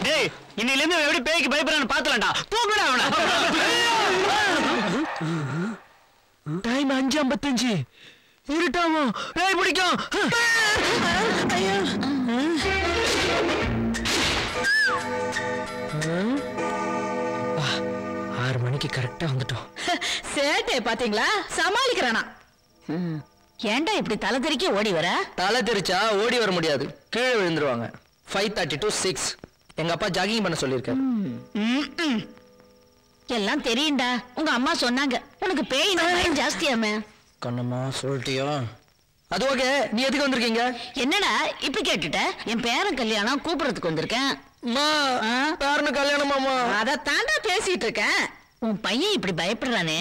டேய் இன்னில இருந்து எப்படி பேய்க்கு பயப்படுறான்னு பாத்துலடா. தூக்குடா அவன. டைம் 5:55. இருட்டாமா. பேய் பிடிக்கும். ஐயோ. 6 மணிக்கு கரெக்டா வந்துட்டோம். சேட்டே பாத்தீங்களா? சமாளிக்கிறானா? ஏன்டா இப்படி தலை தெறிக்க ஓடி வர? தலை தெரிச்சா ஓடி வர முடியாது, கீழே விழுந்துருவாங்க. 5:30 to 6 எங்க அப்பா ஜாகிங் பண்ண சொல்லியிருக்காரு. எல்லாம் தெரியும்டா, உங்க அம்மா சொன்னாங்க. உனக்கு பேய் பயம் ஜாஸ்தியாமே. கண்ணம்மா சொல்லிட்டியா? அது ஓகே, நீ எதுக்கு வந்திருக்கீங்க? என்னடா இப்ப கேட்டுட்ட? என் பேரன் கல்யாணம் கூப்பிடுறதுக்கு வந்திருக்கேன். பேரனு கல்யாணமாமா? அத தாண்டா பேசிட்டு இருக்கேன். உன் பையன் இப்படி பயப்படுறானே,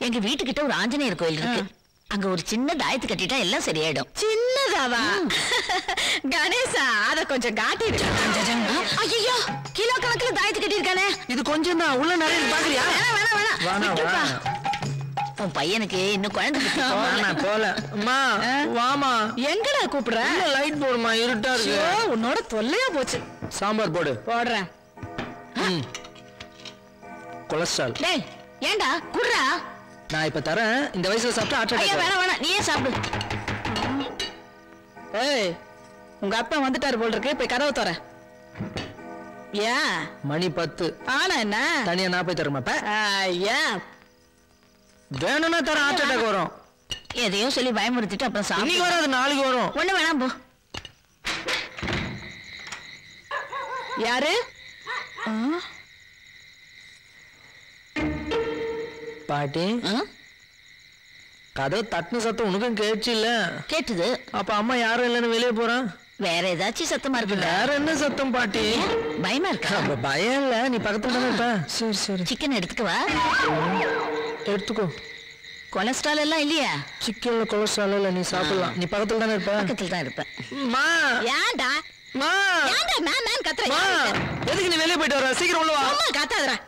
எங்க வீட்டுக்கிட்ட ஒரு ஆஞ்சநேயர் கோயில் இருக்கு. அங்க ஒரு சின்ன தாயத்து கட்டிட்டா எல்லாம் சரியாயிடும். சின்னதாவா? கணேசா, அத கொஞ்சம் காட்டிடு. ஐயோ, கிலோ கணக்குல தாயத்து கட்டி இருக்கானே. இது கொஞ்சம் தான், உள்ள நிறைய பாக்குறியா? வேணாம். உன் பையனுக்கு இன்னும் குழந்தை போல. அம்மா வாமா. எங்கடா கூப்பிடுற? லைட் போடுமா, இருட்டா இருக்கு. உன்னோட தொல்லையா போச்சு. சாம்பார் போடு. போடுறேன். கொலஸ்ட்ரால். டேய் ஏண்டா குடுறா. நான் இப்ப தரேன், இந்த வயசுல சாப்பிட்டா ஐயா வேணாம், நீயே சாப்பிடு. ஏய், உங்க அப்பா வந்துட்டாரு போல் இருக்கு, போய் கதவை தர. ஏன் மணி 10 ஆனா என்ன? தனியா நான் போய் தரமாப்ப. ஏன் வேணும்னா தர, ஹார்ட் அட்டாக் வரும். எதையும் சொல்லி பயமுறுத்திட்டு அப்புறம் இன்னைக்கு வராது, நாளைக்கு வரும். ஒண்ணு வேணாம் போ. யாரு? பாட்டி, கதவு தட்டுன சத்தம் உனக்கும் கேட்டுச்சு இல்ல? கேட்டுது. அப்ப அம்மா யாரும் இல்லைன்னு வெளியே போறான். வேற ஏதாச்சும் சத்தமா இருக்கு? வேற என்ன சத்தம் பாட்டி? பயமா இருக்கா? பயம் இல்ல, நீ பக்கத்துல தானே இருப்ப. சரி சரி. சிக்கன் எடுத்துக்கவா? எடுத்துக்கோ. கொலஸ்ட்ரால் எல்லாம் இல்லையா? சிக்கன்ல கொலஸ்ட்ரால் இல்ல, நீ சாப்பிடலாம். நீ பக்கத்துல தானே இருப்ப. பக்கத்துல தான் இருப்பேன். ஏன்டா நான் கத்துறேன்? எதுக்கு நீ வெளியே போயிட்டு வர? சீக்கிரம் உள்ள வா. காத்தாதரா.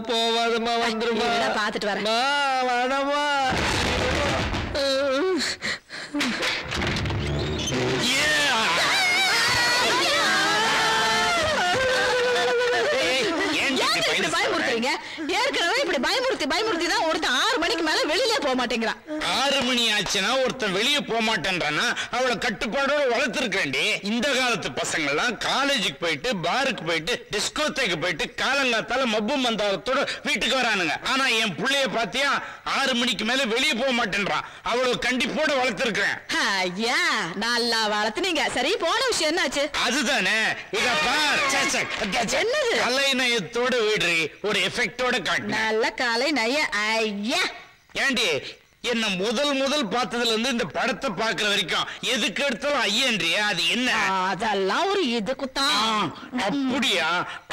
போவாதம்மா, வந்துருமா. பாத்துட்டு வரேன். வேணாமா. பயமுறுத்துறீங்க? ஏற்கனவே இப்படி பயமுறுத்தி தான் ஒருத்தன் 6 மணிக்கு மேல வெளியிலே போக மாட்டேங்கிறான். 6 மணி ஆச்சுன்னா ஒருத்தன் வெளியே போக மாட்டேன்றானா அவளை கட்டுப்பாடோட வளர்த்துருக்கேன்டி. இந்த காலத்து பசங்க எல்லாம் காலேஜுக்கு போயிட்டு, பாருக்கு போயிட்டு, டிஸ்கோத்தேக்கு போயிட்டு, காலங்காத்தால மப்பு மந்தாரத்தோட வீட்டுக்கு வரானுங்க. ஆனா என் பிள்ளைய பாத்தியா, 6 மணிக்கு மேல வெளியே போக மாட்டேன்றான். அவளை கண்டிப்போட வளர்த்துருக்கேன். ஐயா, நல்லா வளர்த்துனீங்க. சரி, போன விஷயம் என்னாச்சு? அதுதானே இத பார். என்னது? கலை நயத்தோட வீடு, ஒரு எஃபெக்டோட காட்டு. நல்ல காலை நய. ஐயா, ஏண்டி என்ன முதல் பார்த்ததுல இருந்து இந்த படத்தை பாக்குற வரைக்கும் எதுக்கு எடுத்தாலும் ஐயன்றியா? அது என்ன? அதெல்லாம் ஒரு இது குத்தான். அப்படியா?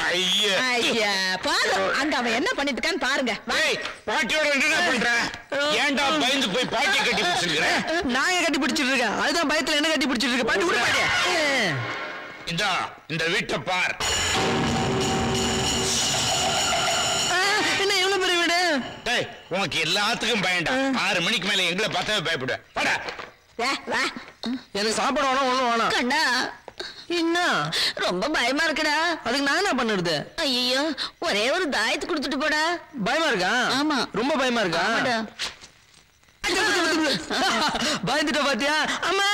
ஐயா பாரு, அங்க அவன் என்ன பண்ணிட்டு இருக்கான்னு பாருங்க. பாட்டியோட என்ன பண்ற? ஏன்டா பயந்து போய் பாட்டியை கட்டி பிடிச்சிருக்கிற? நான் கட்டி பிடிச்சிட்டு இருக்கேன், அதுதான் பயத்துல என்ன கட்டி பிடிச்சிட்டு இருக்க. பாட்டி விட பாட்டியா? இந்த வீட்டை பார். என்ன எவ்வளவு பெரிய வீடு? டேய், உனக்கு எல்லாத்துக்கும் பயண்டா. 6 மணிக்கு மேல எங்களை பார்த்தாவே பயப்பட. எனக்கு சாப்பாடு வேணாம், ஒண்ணும் வேணாம். கண்ணா, என்ன ரொம்ப பயமா இருக்குடா. அதுக்கு நான் என்ன பண்ணுறது? ஐயோ, ஒரே ஒரு தாயத்து கொடுத்துட்டு போடா. பயமா இருக்கா? ஆமா. ரொம்ப பயமா இருக்கா? பயந்துட்ட பாத்தியா? அம்மா